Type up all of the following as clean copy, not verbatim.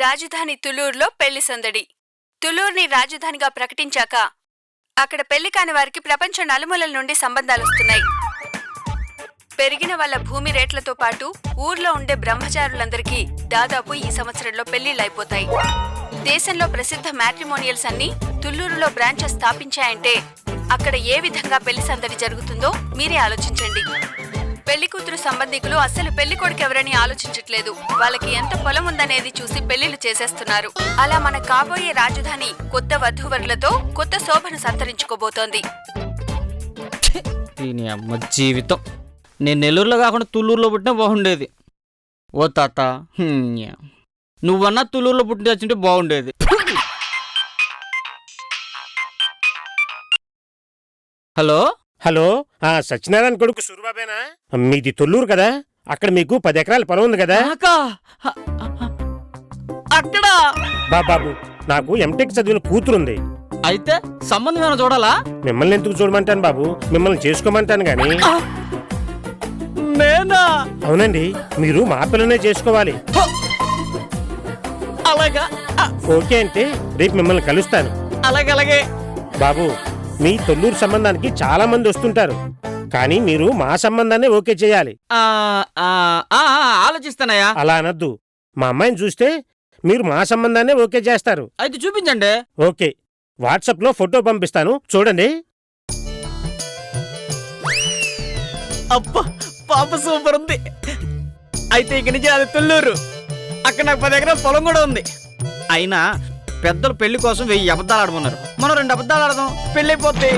రాజధాని తులూరులో పెళ్లి సందడి. తులూరుని రాజధానిగా ప్రకటించాక అక్కడ పెళ్లి కాని వారికి ప్రపంచం నలుమూలల నుండి సంబంధాలొస్తున్నాయి. పెరిగిన వాళ్ళ భూమి రేట్లతో పాటు ఊర్లో ఉండే బ్రహ్మచారులందరికీ దాదాపు ఈ సంవత్సరంలో పెళ్లిళ్లైపోతాయి. దేశంలో ప్రసిద్ధ మ్యాట్రిమోనియల్స్ అన్ని తుళ్లూరులో బ్రాంచెస్ స్థాపించాయంటే అక్కడ ఏ విధంగా పెళ్లి సందడి జరుగుతుందో మీరే ఆలోచించండి. పెళ్లి కూతురు సంబంధికులు అస్సలు పెళ్లి కొడుకు ఎవరని ఆలోచించట్లేదు. వాళ్ళకి ఎంత పొలం ఉందనేది చూసి పెళ్లిళ్లు చేసేస్తున్నారు. అలా మన కాబోయే రాజధాని కొత్త వధూవరులతో కొత్త శోభను సంతరించుకోబోతోంది. జీవితం నేను నెల్లూరులో కాకుండా తుళ్ళూరులో పుట్టినా బాగుండేది. ఓ తాత, నువ్వన్నా తుళ్ళూరులో పుట్టిన వచ్చింటే బాగుండేది. హలో హలో, సత్యనారాయణ కొడుకు సూరిబాబేనా? మీది తొల్లూరు కదా? అక్కడ మీకు 10 ఎకరాల పొలం ఉంది కదా? అక్కడ బాబు, నాకు ఎంటెక్ చదివిన కూతురుంది. అయితే సంబంధం ఏమైనా చూడాలా? మిమ్మల్ని ఎందుకు చూడమంటాను బాబు, మిమ్మల్ని చేసుకోమంటాను గాని. నేనా? అవునండి, మీరు మా పిల్లనే చేసుకోవాలి. అలాగా? ఓకే అంటే రేపు మిమ్మల్ని కలుస్తాను. అలాగే బాబు, మీ తొల్లూరు సంబంధానికి చాలా మంది వస్తుంటారు, కానీ మీరు మా సంబంధాన్ని ఓకే చేయాలి. ఆలోచిస్తానయ్యా. అలా అనద్దు. మా అమ్మాయిని చూస్తే మీరు మా సంబంధాన్ని ఓకే చేస్తారు. అయితే చూపించండి. ఓకే, వాట్సాప్ లో ఫోటో పంపిస్తాను, చూడండి. అబ్బా, పాప సూపర్ ఉంది. అయితే ఇక నుంచి అది తుళ్ళూరు. అక్కడ నాకు 10 ఎకరాల పొలం కూడా ఉంది. అయినా పెద్దలు పెళ్లి కోసం 1000 అబద్ధాలు ఆడమన్నారు. మనం 2 అబద్ధాలు ఆడదాం, పెళ్లి అయిపోద్ది.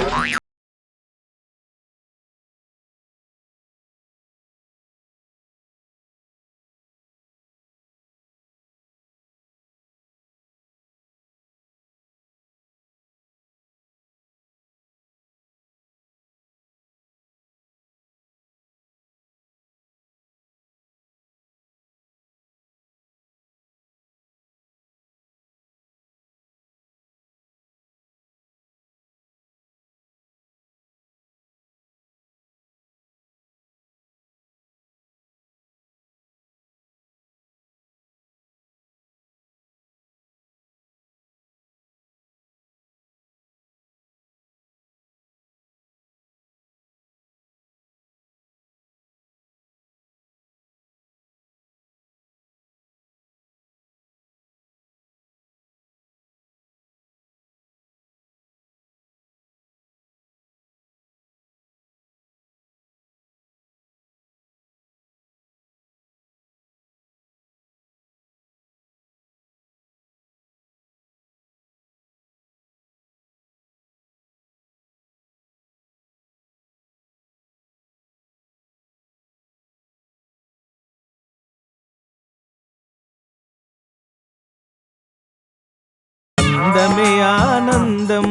ఆనందమే ఆనందం,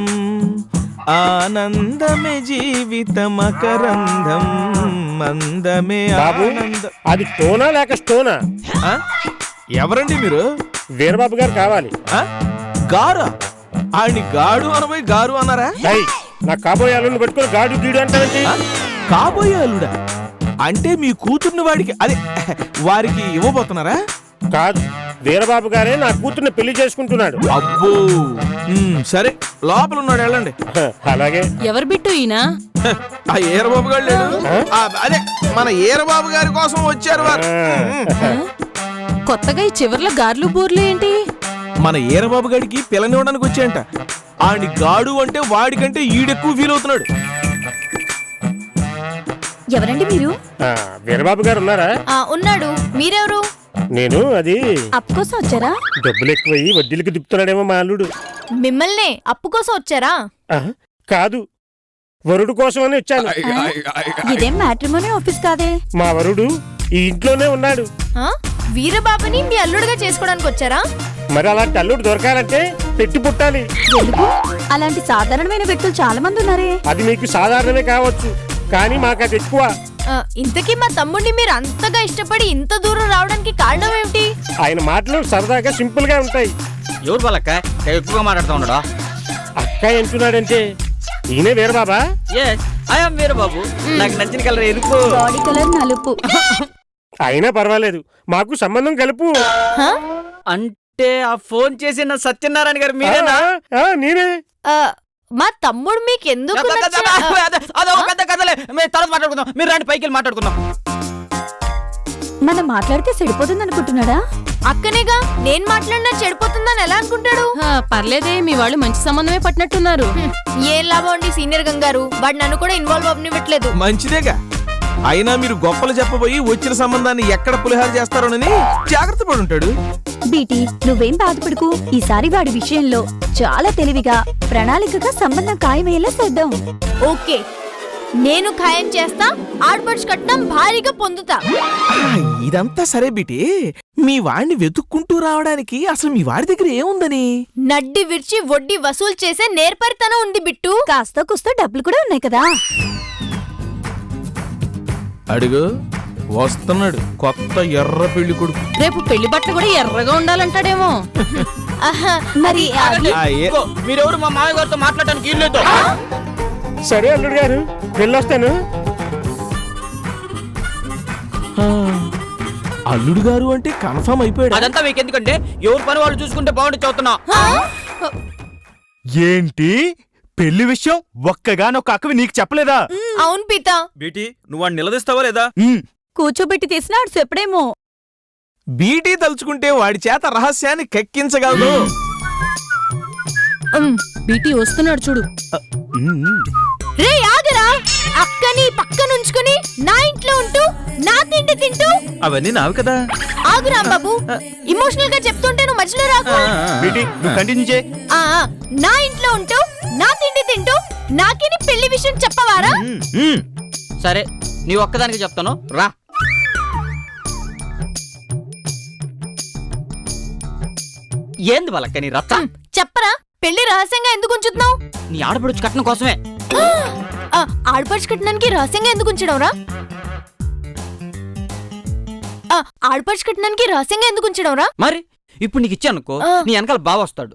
ఆనందమే జీవితమకరందం, అందమే ఆనందం. అది టోనా లేక స్టోనా? ఎవరండి మీరు? వీరబాబు గారు కావాలి. గారా? ఆడిని గాడు అనబోయి గారు అన్నారా? నా కాబోయే అల్లుడిని పట్టుకుని గాడు గీడు అంటావేంటి? కాబోయే అల్లుడా అంటే మీ కూతుర్ని వారికి ఇవ్వబోతున్నారా? కాదు, వీరబాబు గారే నా కూతుర్ని పెళ్లి చేసుకుంటున్నాడు. అబ్బో, సరే లోపల ఉన్నాడు, వెళ్ళండి. అలాగే. ఎవరు బిట్టు ఈయన? ఆ ఈరబాబు గారు లేడు, అదే మన ఈరబాబు గారి కోసం వచ్చారు వారు. కొత్తగా ఈ చివర్లో గార్లు బూర్లు ఏంటి? మన ఈరబాబు గారికి పిల్లనివ్వడానికి వచ్చాయంట. ఆడి గాడు అంటే వాడికంటే ఈడెక్కువ ఫీల్ అవుతున్నాడు. ఎవరండి మీరు? వీరబాబు గారు ఉన్నారా? ఉన్నాడు. మీరెవరు? నేను అది అప్పు కోసం వచ్చారా? డబ్బులు ఎక్కువయ్యి వడ్డీలకి దిప్పుతున్నాడేమో మా అల్లుడు. మిమ్మల్నే అప్పు కోసం వచ్చారా? కాదు, వరుడు కోసమని వచ్చాను. ఇదేం మ్యాట్రిమోనీ ఆఫీస్ కాదే. మా వరుడు ఈ ఇంట్లోనే ఉన్నాడు. వీరబాబుని మీ అల్లుడుగా చేసుకోవడానికి వచ్చారా? మరి అలాంటి అల్లుడు దొరకాలంటే పెట్టి పుట్టాలి. అలాంటి సాధారణమైన వ్యక్తులు చాలా మంది ఉన్నారే. అది మీకు సాధారణమే కావచ్చు, కానీ మాకు అది ఎక్కువ. ఇంతకీ మా తమ్ముడిని మీరు అంతగా ఇష్టపడి ఇంత దూరం రావడానికి కారణం ఏమిటి? ఆయన మాటలు సరదాగా సింపుల్ గా ఉంటాయి. ఎవరు వాళ్ళక్క ఎక్కువగా మాట్లాడుతూ ఉన్నాడా? అక్క ఎంటున్నాడంటే ఈయనే వీరబాబా? ఐఎమ్ వీరబాబు. నాకు నచ్చిన కలర్ ఎరుపు, బాడీ కలర్ నలుపు. అయినా పర్వాలేదు, మాకు సంబంధం కలుపు. అంటే అంటే ఆ ఫోన్ చేసి నా సత్యనారాయణ గారు మీరేనా? నేనే. ఆ, మా తమ్ముడు మీకు ఎందుకు అదొక పెద్ద కథలే, మేము తర్వాత మాట్లాడుకుందాం. మీరు రండి, పైకి వెళ్ళి మాట్లాడుకుందాం. మనం మాట్లాడితే సరిపోతుంది అనుకుంటున్నాడా? అక్కనేగా నేను మాట్లాడినా చెడిపోతుందని ఎలా అనుకుంటాడు? పర్లేదే, మీ వాళ్ళు మంచి సంబంధమే పట్టినట్టున్నారు. ఏం లాభం అండి సీనియర్ గంగారు, వాడు నన్ను కూడా ఇన్వాల్వ్ అవ్వనివ్వట్లేదు. మంచిదేగా. అయినా మీరు గొప్పలు చెప్పబోయి వచ్చిన సంబంధాన్ని ఎక్కడ పులిహార చేస్తారోనని జాగ్రత్త పడి ఉంటాడు. బీటీ, నువ్వేం బాధపడుకు. ఈసారి వాడి విషయంలో చాలా తెలివిగా ప్రణాళికగా సంబంధం ఖాయమయ్యేలా చేద్దాం. ఓకే, నేను ఖాయం చేస్తా, ఆడపడుచు కట్నం భారీగా పొందుతా. ఇదంతా సరే బిటి, మీ వాడిని వెతుక్కుంటూ రావడానికి అసలు మీ వాడి దగ్గర ఏముందని? నడ్డి విరిచి వడ్డీ వసూలు చేసే నేర్పరితనం ఉంది బిట్టు. కాస్త కుస్తో డబ్బులు కూడా ఉన్నాయి కదా. అడుగు, వస్తున్నాడు కొత్త ఎర్ర పెళ్లి కొడుకు. రేపు పెళ్లి బట్టలు కూడా ఎర్రగా ఉండాలంటాడేమో. ఆహా, మరి ఆగండి. ఆ, ఏ- ఇదిగో, మీరెవరు మా మామయ్య గారితో మాట్లాడడానికి వీలు లేదు. సరే అల్లుడు గారు, వెళ్ళొస్తాను. అల్లుడు గారు అంటే కన్ఫర్మ్ అయిపోయాడు. అదంతా మీకు ఎందుకంటే ఎవరి పని వాళ్ళు చూసుకుంటే బాగుండి చదువుతున్నా. ఏంటి పెళ్లి విషయం ఒక్కగానొక్క అక్కవి నీకు చెప్పలేదా? అవును పీత. బీటీ, నువ్వు వాడిని నిలదీస్తావా లేదా? కూర్చోబెట్టి తీసినా ఆడు చెప్పడేమో. బీటీ తలుచుకుంటే వాడి చేత రహస్యాన్ని కక్కించగలదు. బీటీ వస్తున్నాడు చూడు. రే ఆగరా, అక్కని పక్కనుంచుకుని నా ఇంట్లో ఉంటూ నా తిండి తింటూ. అవన్నీ నావి కదా. ఆగు రాంబాబు, ఎమోషనల్ గా చెప్తుంటే నువ్వు మధ్యలో రాకు. బేటీ నువ్వు కంటిన్యూ చేయి. ఆ, నా ఇంట్లో ఉంటూ నా తిండి తింటూ నాకిని పెళ్లి విషయం చెప్పవారా? సరే, నీ ఒక్కదానికి చెప్తాను రా. ఏంది వాళ్ళక్క నీ రచ్చ? చెప్పరా, పెళ్లి రహస్యంగా ఎందుకు ఉంచుతున్నావు? నీ ఆడపడుచు కట్నం కోసమే. ఆడపడుచు కట్టడానికి రహస్యంగా ఎందుకు ఉంచడం రా? ఆడపడుచు కట్టడానికి రహస్యంగా ఎందుకు ఉంచడం రా? మరి ఇప్పుడు నీకు ఇచ్చానుకో, నీ వెనకాల బావ వస్తాడు.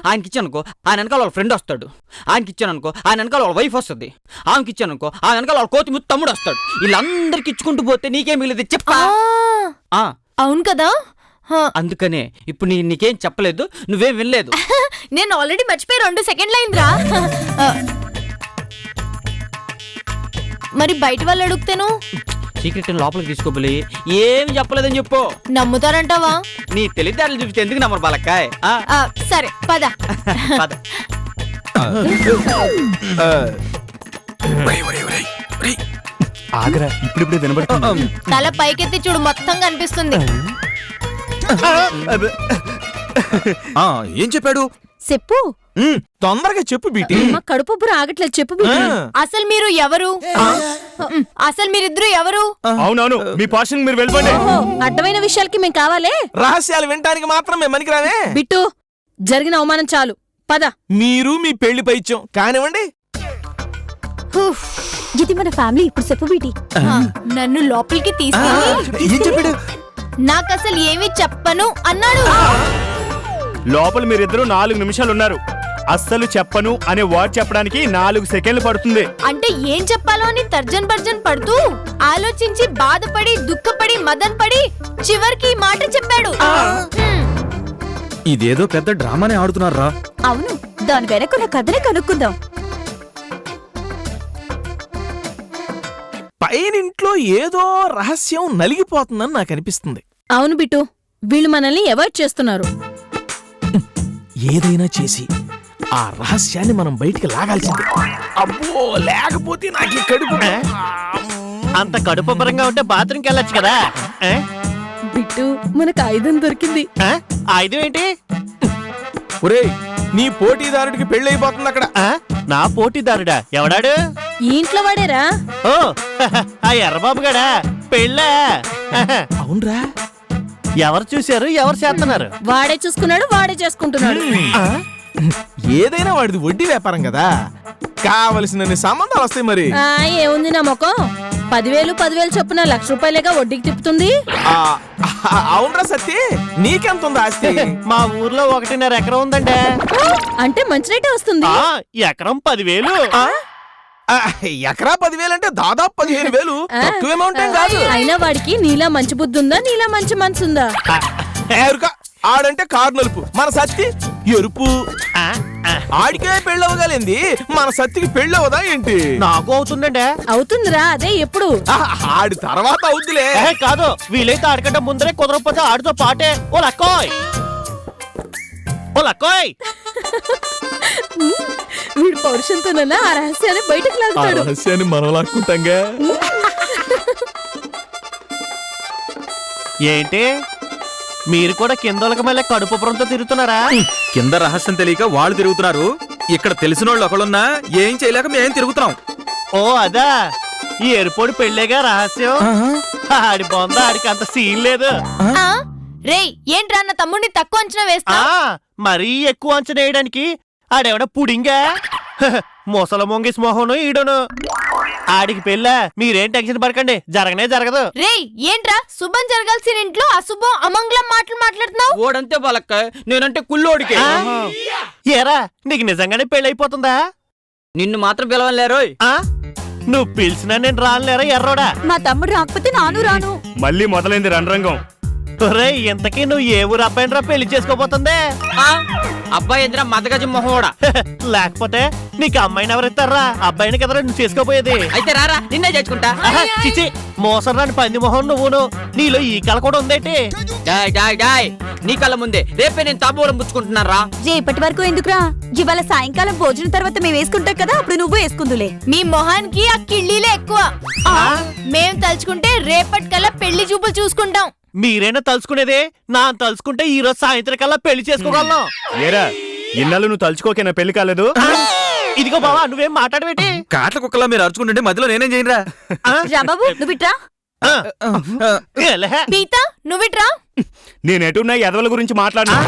ఆయనకి ఇచ్చానుకో, ఆయన వెనకాల వాళ్ళ ఫ్రెండ్ వస్తాడు. ఆయనకి ఇచ్చాననుకో, ఆయన వెనకాల వాళ్ళ వైఫ్ వస్తుంది. ఆమెకి ఇచ్చానుకో, ఆయన వెనకాల వాళ్ళ కోతి ముత్తు తమ్ముడు వస్తాడు. వీళ్ళందరికి ఇచ్చుకుంటూ పోతే నీకేం మిగిలింది చెప్పా? అవును కదా. అందుకనే ఇప్పుడు నీకేం చెప్పలేదు, నువ్వేం వినలేదు. నేను ఆల్రెడీ మర్చిపోయి 2 సెకండ్లు అయిందిరా. మరి బయట వాళ్ళు అడుగుతాను, సీక్రెట్ లోపలికి తీసుకోబోలి ఏం చెప్పలేదని చెప్పు. నమ్ముతారంటావా? నీ తెలివితేటలు చూపిస్తే ఎందుకు నమ్మరు బాలక్కాయ్? సరే పద. పద. ఆగరా, ఇప్పుడిప్పుడే వినబడుతుంది. తల పైకెత్తి చూడు, మొత్తం కనిపిస్తుంది. ఏం చెప్పాడు? చెప్పు. తొందరగా చెప్పు బీటీ. మా కడుపు ఆగట్లేదు, చెప్పు బీటీ. అసలు మీరు ఎవరు? అసలు మీరిద్దరు ఎవరు? అవునవును, మీ పోర్షన్ మీరు వెళ్ళిపోండి. ఓహో, అడ్డమైన విషయాలకి మేం కావాలే. రహస్యాలు వినటానికి మాత్రం మేము పనికిరావే. బిట్టు, జరిగిన అవమానం చాలు, పద. మీరు మీ పెళ్లి పైత్యం కానివ్వండి. ఇది మన ఫ్యామిలీ, ఇప్పుడు చెప్పు బీటీ. నన్ను లోపలికి తీసుకెళ్ళి ఏం చెప్పాడు? నాకు అసలు ఏమి చెప్పను అన్నాడు. లోపల మీరిద్దరు 4 నిమిషాలు ఉన్నారు. అస్సలు చెప్పను అనే వర్డ్ చెప్పడానికి 4 సెకండ్లు పడుతుంది. అంటే ఏం చెప్పాలో అని తర్జన్ భర్జన్ పడుతూ ఆలోచించి బాధపడి దుఃఖపడి మదన్ పడి చివరికి ఈ మాట చెప్పాడు. ఇదేదో పెద్ద డ్రామానే ఆడుతున్నారా? అవును, దాని వెనకున్న కథనే కనుక్కుందాం. పైనింట్లో ఏదో రహస్యం నలిగిపోతుందని నాకు అనిపిస్తుంది. అవును బిట్టు, వీళ్ళు మనల్ని అవాయిడ్ చేస్తున్నారు. ఏదైనా చేసి ఆ రహస్యాన్ని మనం బయటికి లాగాల్సిందే. అబ్బో, లేకపోతే నాకు కడుపు. అంత కడుపుపరంగా ఉంటే బాత్రూమ్కి వెళ్ళొచ్చు కదా. బిట్టు, మనకు ఆయుధం దొరికింది. ఆయుధం ఏంటి? ఒరేయ్, నీ పోటీదారుడికి పెళ్ళైపోతుంది అక్కడ. నా పోటీదారుడా? ఎవడాడు? ఈ ఇంట్లో వాడేరా. ఓ, ఆ ఎర్రబాబు గడా పెళ్ళా? అవునరా? ఎవరు చూశారు, ఎవరు చేస్తున్నారు? వాడే చూసుకున్నాడు, వాడే చేసుకుంటున్నాడు. ఏదైనా వాడిది వడ్డీ వ్యాపారం కదా, కావలసినన్ని సంబంధాలు వస్తాయి. మరి ఏముంది నా మొఖం, 10,000 చొప్పున ₹1,00,000 వడ్డీకి తిప్పుతుంది. అవునరా సత్తి, నీకెంత ఆస్తి? మా ఊర్లో 1.5 ఎకరం ఉందండి. అంటే మంచి రేటే వస్తుంది. ఎకరం 10,000. ఎకరా 10,000 అంటే దాదాపు 15,000. తక్కువ అమౌంట్ ఏం కాదు. అయినా వాడికి నీలా మంచి బుద్ధి ఉందా, నీలా మంచి మనసు ఉందా? ఆడంటే కారు నలుపు, మన సత్తి ఎరుపు. ఆడికే పెళ్ళవగలింది, మన సత్తికి పెళ్ళవదా ఏంటి? నాకు అవుతుందండి. అవుతుందిరా, అదే ఎప్పుడు. ఆడి తర్వాత అవుద్దిలే. కాదు, వీలైతే ఆడికంటే ముందరే, కుదరకపోతే ఆడితో పాటే. ఓ లక్కోయ్, ఓ లక్కోయ్. వీడు పౌరుషంతోనన్నా ఆ రహస్యాన్ని బయటకు ఆ లాగుతాడు. రహస్యాన్ని మనం లాక్కుంటాంగా. ఏంటి మీరు కూడా కిందోళ్ళకి మళ్ళీ కడుపు పురంతో తిరుగుతున్నారా? కింద రహస్యం తెలియక వాళ్ళు తిరుగుతున్నారు. ఇక్కడ తెలిసిన వాళ్ళు ఒకళ్ళున్నా ఏం చేయలేక మేం తిరుగుతున్నాం. ఓ అదా, ఈ ఎరుపోడి పెళ్ళేగా రహస్యం. ఆడి బొంద, ఆడికి అంత సీన్ లేదు. రేయ్, ఏంట్రా అన్న తమ్ముడిని తక్కువ అంచనా వేస్తా? మరీ ఎక్కువ అంచనా వేయడానికి ఆడెవడ పుడింగా. ముసల మొంగిస్ మొహను ఈడును. ఆడికి పెళ్ళ, మీరేం టెన్షన్ పడకండి, జరగనే జరగదు. రేయ్, ఏంట్రా శుభం జరగాల్సిన ఇంట్లో అశుభం అమంగళం మాటలు మాట్లాడుతున్నావు? ఓడంతే బాలక్క, నేనంటే కుళ్ళోడికే. ఏరా, నీకు నిజంగానే పెళ్ళైపోతుందా? నిన్ను మాత్రం పిలవలేరోయ్. నువ్వు పిలిచినా నేను రానులేరా ఎర్రోడా? మా తమ్ముడు రాకపోతే నాను రాను. మళ్ళీ మొదలైంది రణరంగం. ఒరేయ్, ఇంతకీ నువ్వు ఏ ఊరు అబ్బాయినరా పెళ్లి చేసుకోబోతుందే? అబ్బాయి ఎదురా మతగజం మొహోడా. లేకపోతే నీకు అమ్మాయిని ఎవరిస్తారా? అబ్బాయిని కదరా నువ్వు చేసుకోపోయేది. అయితే రారా, నిన్నే చేసుకుంటా. చిచి, మోసం రాని పంది మొహం నువ్వును. నీలో ఈ కళ కూడా ఉందేటి? డాయ్ డాయ్ డాయ్, నీ కళ్ళ ముందే రేపే నేను తాంబూలం పుచ్చుకుంటున్నారా. రేపటి వరకు ఎందుకురా? ఇవాళ సాయంకాలం భోజనం తర్వాత మేము వేసుకుంటాం కదా, అప్పుడు నువ్వు వేసుకుందులే. మీ మొహానికి ఆ కిళ్ళీలే ఎక్కువ. మేం తలుచుకుంటే రేపటికల్లా పెళ్లి చూపులు చూసుకుంటాం. మీరైనా తలుచుకునేదే, నా తలుచుకుంటే ఈ రోజు సాయంత్రం కల్లా పెళ్లి చేసుకోగలను. ఏరా, ఇన్నాళ్ళు నువ్వు తలుచుకోకేనా పెళ్లి కాలేదు? ఇదిగో బావా, నువ్వేం మాట్లాడవేటి? కాట్ల కుక్కలా మీరు అరుచుకుంటుంటే మధ్యలో నేనేం చేయనురా? రాబాబు, నువ్వు ఇట్రా. పీతా, నువ్విట్రా. నేనెటున్నా ఎదవల గురించి మాట్లాడినా.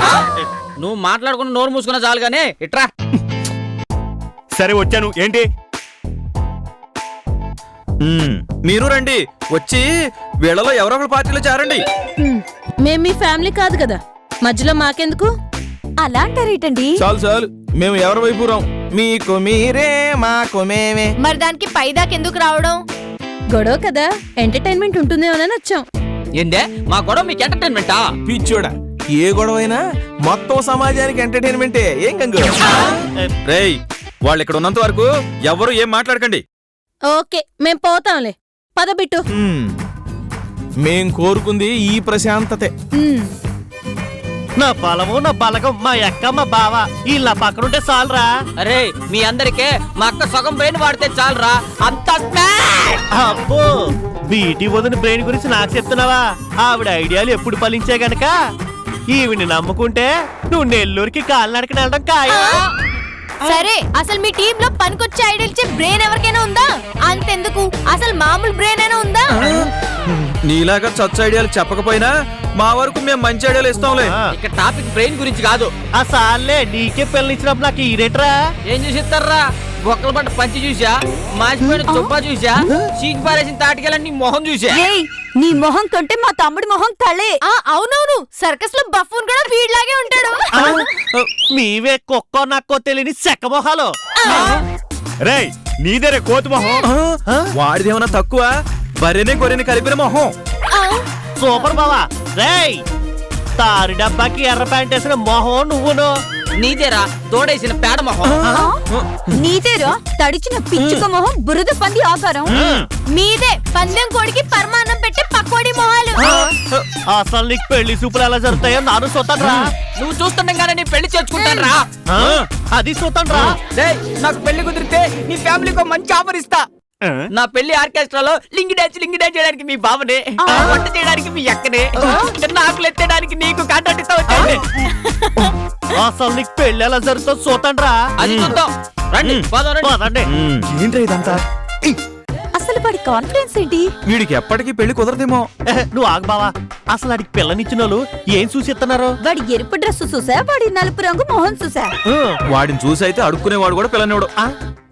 నువ్వు మాట్లాడుకుని నోరు మూసుకున్నా చాలుగానే, ఇట్రా. సరే వచ్చాను, ఏంటి? మీరు రండి, వచ్చి వీళ్ళలో ఎవరో ఒకరు పార్టీలో చేరండి. మేం మీ ఫ్యామిలీ కాదు కదా, మధ్యలో మాకెందుకు? అలా అంటారేటండి? చాలు చాలు, మేము ఎవరి వైపు రాం. మీకు మీరే, మాకు మేమే. మరి దానికి పైదాకెందుకు రావడం? గొడవ కదా, ఎంటర్టైన్మెంట్ ఉంటుందేమోనని వచ్చాం. ఏందే మా గొడవ మీకు ఎంటర్టైన్మెంటా? పిచ్చోడా, ఏ గొడవైనా మొత్తం సమాజానికి ఎంటర్టైన్మెంటే. ఏం గంగు? రేయ్, వాళ్ళు ఇక్కడ ఉన్నంత వరకు ఎవరు ఏం మాట్లాడకండి. ఓకే, మేం పోతాంలే. పద బిట్టు. మేం కోరుకుంది ఈ ప్రశాంతతే. నా బలము, నా బలగం, మా అక్క, మా బావ ఇలా పక్కనుంటే చాలరా. అరే, మీ అందరికే మా అక్క సగం బ్రెయిన్ వాడితే చాలరా. అంత అబ్బో, బీటీ వదిన బ్రెయిన్ గురించి నాకు చెప్తున్నావా? ఆవిడ ఐడియాలు ఎప్పుడు ఫలించే గనక ఈవిని నమ్ముకుంటే నువ్వు నెల్లూరుకి కాలినడకని వెళ్ళడం ఖాయం. సరే, అసలు మీ టీమ్ లో పనికొచ్చే ఐడియా ఇచ్చే బ్రెయిన్ ఎవరికైనా ఉందా? అంతెందుకు, అసలు మామూలు బ్రెయిన్ అయినా ఉందా? నీలాగా చచ్చ ఐడియాలు చెప్పకపోయినా మా వరకు మేము మంచి ఐడియాలు ఇస్తాంలే. ఇక్కడ టాపిక్ బ్రెయిన్ గురించి కాదు. ఆ సార్లే, నీకే పెళ్ళిచ్చినప్పుడు నాకు ఈరేట్రా. ఏం చూసిస్తారా? బొక్కల పట్ట పంచి చూసా, మాసిపోయిన చుప్పా చూసా, చీకి పారేసిన తాటికెళ్ళని మొహం చూసా. ఏయ్, నీ మొహం కంటే మా తమ్ముడి మొహం తలే. అవునవును, సర్కస్ లో బఫూన్ కూడా వీడిలాగే ఉంటాడు. నీవే కుక్కో నక్కో తెలియని చెక్క మొహాలు. రేయ్, నీదేరే కోతి మొహం. వాడిదేమన్నా తక్కువ? బర్రెనే గొర్రెని కలిపిన మొహం. సూపర్ బావా. రేయ్, తారి డబ్బాకి ఎర్ర ప్యాంట్ వేసిన మొహం నువ్వును. నీదేరా తోడేసిన పేడ మొహం. నీదేరా తడిచిన పిచ్చుక మొహం, బురద పంది ఆకారం. మీదే పందెం కోడికి పరమాన్నం పెట్టే పకోడి మొహాలు. అసలు నీకు పెళ్లి సూపులు ఎలా జరుగుతాయో నాను చూస్తాను. నువ్వు చూస్తుండగానే నీ పెళ్లి చేసుకుంటాను రా. అది చూస్తాను రా. నాకు పెళ్లి కుదిరితే నీ ఫ్యామిలీకి మంచి ఆఫర్ ఇస్తా. నా పెళ్లి ఆర్కెస్ట్రాలో లింగి డాన్స్ చేయడానికి మీ బావనే, వంట చేయడానికి మీ అక్కనే, ఆకులు ఎత్తడానికి నీకు కాంట్రాక్ట్ ఇస్తా వచ్చాను. అసలు నీకు పెళ్లి ఎలా జరుగుతుందో చూస్తాను రా. అది చూద్దాం, రండి పదండి. ఏంట్రా ఇదంతా? అసలు వాడి కాన్ఫిడెన్స్ ఏంటి? వీడికి ఎప్పటికీ పెళ్లి కుదరదేమో. నువ్వు ఆగు బావా. అసలు ఆడికి పిల్లనిచ్చిన వాళ్ళు ఏం చూసి ఇస్తున్నారు? వాడి ఎరుపు డ్రెస్ చూసా, వాడి నలుపు రంగు మొహం చూసా. వాడిని చూసి అయితే అడుక్కునేవాడు కూడా పిల్లనివాడు.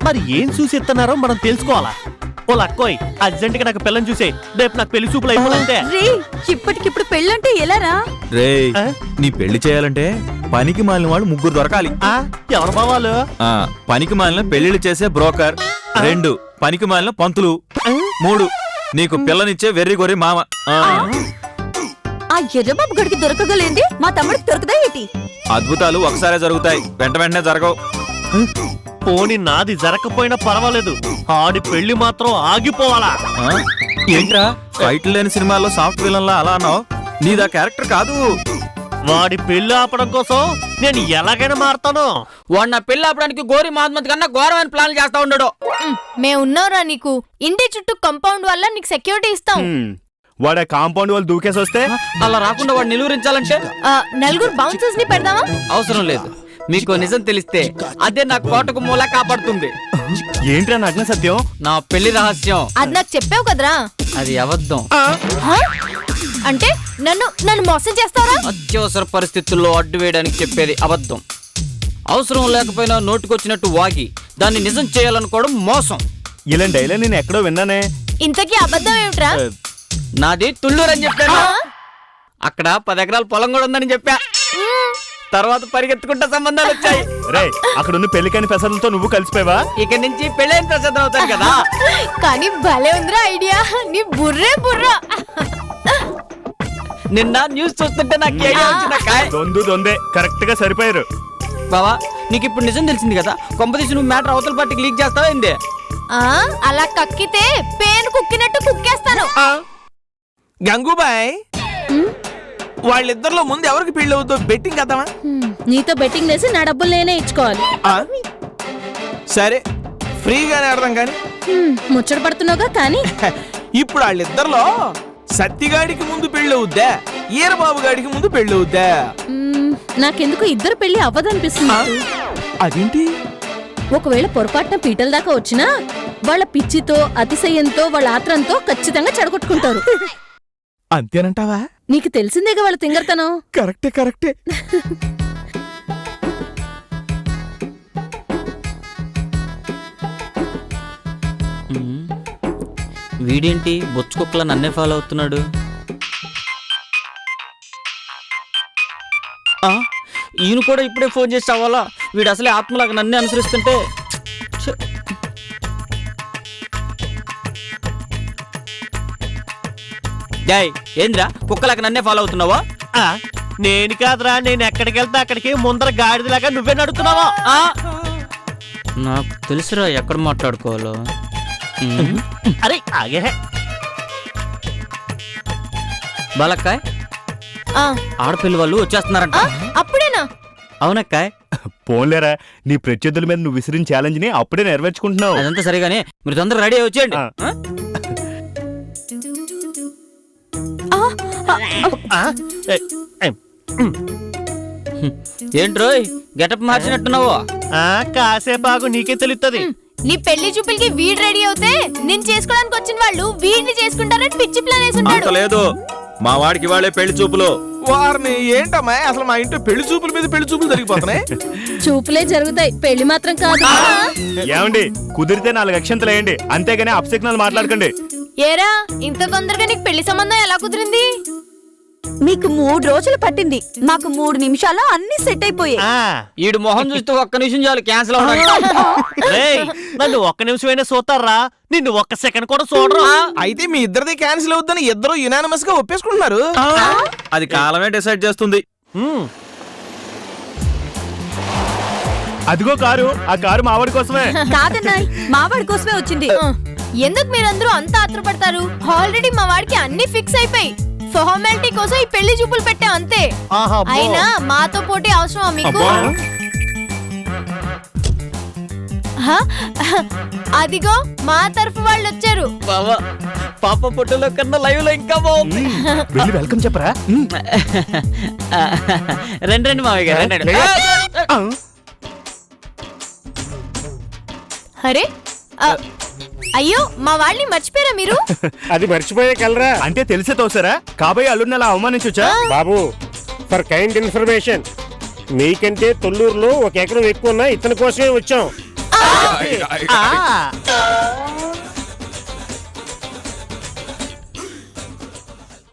మరి ఏం చూసి ఇస్తున్నారో మనం తెలుసుకోవాలా? ఓ లక్కోయ్, అర్జెంట్ గా నాకు పిల్లని చూసే, రేపు నాకు పెళ్లి చూపులు అయిపోతే. రే, ఇప్పటికిప్పుడు పెళ్ళంటే ఎలారా? రేయ్, నీ పెళ్లి చేయాలంటే పనికి మాలిన వాళ్ళు 3 దొరకాలి. ఎవరు బావాలు? పనికి మాలిన పెళ్లిళ్ళు చేసే బ్రోకర్, 2 పనికి మాలిన పంతులు, 3 నీకు పిల్లనిచ్చే వెర్రి గొర్రె మామ. ఆ ఎర్రబాబు గడికి దొరకగలేంది మా తమ్ముడికి దొరకదా ఏంటి? అద్భుతాలు ఒకసారే జరుగుతాయి, వెంట వెంటనే జరగవు. పోని నాది జరగకపోయినా పర్వాలేదు, ఆడి పెళ్లి మాత్రం ఆగిపోవాలా. ఆ? ఏంట్రా ఫైట్లు లేని సినిమాల్లో సాఫ్ట్ విలన్లా అలా అన్నావు? నీదా క్యారెక్టర్ కాదు. వాడి పెళ్లి ఆపడం కోసం నేను ఎలాగైనా మారుతాను. వాడు నా పెళ్లి ఆపడానికి గోరి మహమ్మద్ కన్నా ఘోరమైన ప్లాన్లు చేస్తా ఉండడు. మేము ఉన్నావురా నీకు. ఇంటి చుట్టూ కాంపౌండ్ వల్ల నీకు సెక్యూరిటీ ఇస్తాం. వాడే కాంపౌండ్ వాళ్ళు దూకేసి వస్తే అలా రాకుండా వాడు నిలువరించాలంటే నలుగురు బౌన్సర్స్ ని పెడదామా? అవసరం లేదు. మీకు నిజం తెలిస్తే అదే నా కోటకు మూల కాపాడుతుంది. ఏంట్రా నగ్న సత్యం? నా పెళ్లి రహస్యం. అది నాకు చెప్పావు కదరా. అది అబద్ధం. హ? అంటే నన్ను మోసం చేస్తారా? అత్యవసర పరిస్థితుల్లో అడ్డు వేయడానికి చెప్పేది అబద్ధం. అవసరం లేకపోయినా నోటుకొచ్చినట్టు వాగి దాన్ని నిజం చేయాలనుకోవడం మోసం. ఇలాంటి డైలాగ్ నేను ఎక్కడో విన్నానే. ఇంతకీ అబద్ధం ఏమిట్రా? నాది తుళ్ళూరు అని చెప్పాను. అక్కడ 10 ఎకరాల పొలం కూడా ఉందని చెప్పా. తర్వాత పరిగెత్తుకుంటా సంబంధాలు వచ్చాయి. రే, అక్కడున్న పెళ్లికాని పెసర్లతో నువ్వు కలిసిపోయావా? ఇక నుంచి పెళ్ళైన ప్రసిద్ధం అవుతాను కదా. కానీ భలే ఉందిరా ఐడియా. నీ బుర్రే బుర్ర. నిన్న న్యూస్ చూస్తుంటే నాకు ఐడియా వచ్చింది. దొందే కరెక్ట్ గా సరిపోయారు. బావా, నీకు ఇప్పుడు నిజం తెలిసింది కదా, కొంపదీసి నువ్వు మ్యాటర్ అవతల పార్టీకి లీక్ చేస్తావా ఏంది? అలా కక్కితే పేను కుక్కినట్టు కుక్కేస్తాను. గంగూబాయ్, వాళ్ళిద్దరిలో ముందు ఎవరికి పెళ్లి అవుతుందో బెట్టింగ్ కదమా? నీతో బెట్టింగ్ వేసి నా డబ్బులు నేనే ఇచ్చుకోవాలి. సరే, ఫ్రీగానే ఆడదాం కానీ. ముచ్చట పడుతున్నావుగా కానీ. ఇప్పుడు వాళ్ళిద్దరిలో సత్తిగాడికి ముందు పెళ్లి అవుద్దా, ఈరబాబు గాడికి ముందు పెళ్లి అవుద్దా? నాకెందుకు ఇద్దరు పెళ్లి అవ్వదనిపిస్తుంది. అదేంటి? ఒకవేళ పొరపాటున పీటల దాకా వచ్చినా వాళ్ళ పిచ్చితో, అతిశయంతో, వాళ్ళ ఆత్రంతో ఖచ్చితంగా చెడగొట్టుకుంటారు. అంతేనంటావా? నీకు తెలిసిందేగా వాళ్ళ తింగరతనం. కరెక్టే. వీడేంటి బొచ్చు కుక్కలా నన్నే ఫాలో అవుతున్నాడు? ఈయన కూడా ఇప్పుడే ఫోన్ చేసి అవ్వాలా? వీడు అసలే ఆత్మలాగా నన్నే అనుసరిస్తుంటే. జై ఏంద్రా కుక్కలాగా నన్నే ఫాలో అవుతున్నావా? నేను కాదురా, నేను ఎక్కడికి వెళ్తే అక్కడికి ముందర గాడిదలాగా నువ్వే నడుతున్నావా? నాకు తెలుసురా ఎక్కడ మాట్లాడుకోవాలో. అరే ఆగే. బాలక్కాయ్, ఆడపిల్లి వాళ్ళు వచ్చేస్తున్నారంట. అప్పుడేనా? అవునక్కాయ్. పోన్లేరా, నీ ప్రత్యర్థుల మీద నువ్వు విసిరిన ఛాలెంజ్ ని అప్పుడే నెరవేర్చుకుంటున్నావు. అదంతా సరిగానే మీరు తొందరగా రెడీ అయ్యి వచ్చేయండి. ఏంట్రోయ్ గెటప్ మార్చినట్టున్నావు? కాసేపాగు నీకే తెలుస్తుంది. నీ పెళ్లి చూపులకి వీడు రెడీ అవుతే నేను చేసుకోవడానికి వచ్చిన వాళ్ళు వీడిని చేసుకుంటారని పిచ్చి ప్లాన్ వేసి ఉంటాడు. లేదు, మా వాడికి వాళ్ళే పెళ్లి చూపులు. వారిని ఏంటమ్మా, అసలు మా ఇంట్లో పెళ్లి చూపుల మీద పెళ్లి చూపులు జరిగిపోతున్నాయి. చూపులే జరుగుతాయి, పెళ్లి మాత్రం కాదు. ఏమండి, కుదిరితే 4 అక్షంతలు వేయండి, అంతేగాని అప్సెక్నాలు మాట్లాడకండి. ఏరా, ఇంత తొందరగా నీకు పెళ్లి సంబంధం ఎలా కుదిరింది? మీకు 3 రోజులు పట్టింది, మాకు 3 నిమిషాల్లో అన్ని సెట్ అయిపోయాయి. ఈడు మొహం చూస్తే ఒక్క నిమిషం చాలు క్యాన్సిల్ అవుతాడు. నన్ను 1 నిమిషమైనా చూస్తారా, నిన్ను 1 సెకండ్ కూడా చూడరా. అయితే మీ ఇద్దరిది క్యాన్సిల్ అవుద్దని ఇద్దరు యునానిమస్ గా ఒప్పేసుకుంటున్నారు. అది కాలమే డిసైడ్ చేస్తుంది. అదిగో కారు, ఆ కారు మావాడి కోసమే. కాదన్నాయ్, మావాడి కోసమే వచ్చింది. ఎందుకు మీరందరూ అంత ఆత్రపడతారు? ఆల్రెడీ మా వాడికి అన్ని ఫిక్స్ అయిపోయి ఫార్మాలిటీ కోసం ఈ పెళ్లి చూపులు పెట్టాం అంతే. అయినా మాతో పోటీ అవసరమా మీకు? అదిగో మా తరఫు వాళ్ళు వచ్చారు. బావా, పాప ఫోటోలో కన్నా లైవ్ లో ఇంకా బాగుంది. వెళ్ళి వెల్కమ్ చెప్పరా. రండి మావయ్య గారు, రండి. అరే అయ్యో, మా వాళ్ళని మర్చిపోయారా మీరు? అది మర్చిపోయే కలరా అంటే తెలిసే తోసారా? కాబోయే అల్లుడిని అలా అవమానించొచ్చా? బాబు, ఫర్ కైండ్ ఇన్ఫర్మేషన్, మీకంటే తొల్లూరులో 1 ఎకరం ఎక్కువ ఉన్నా ఇతని కోసమే వచ్చాం.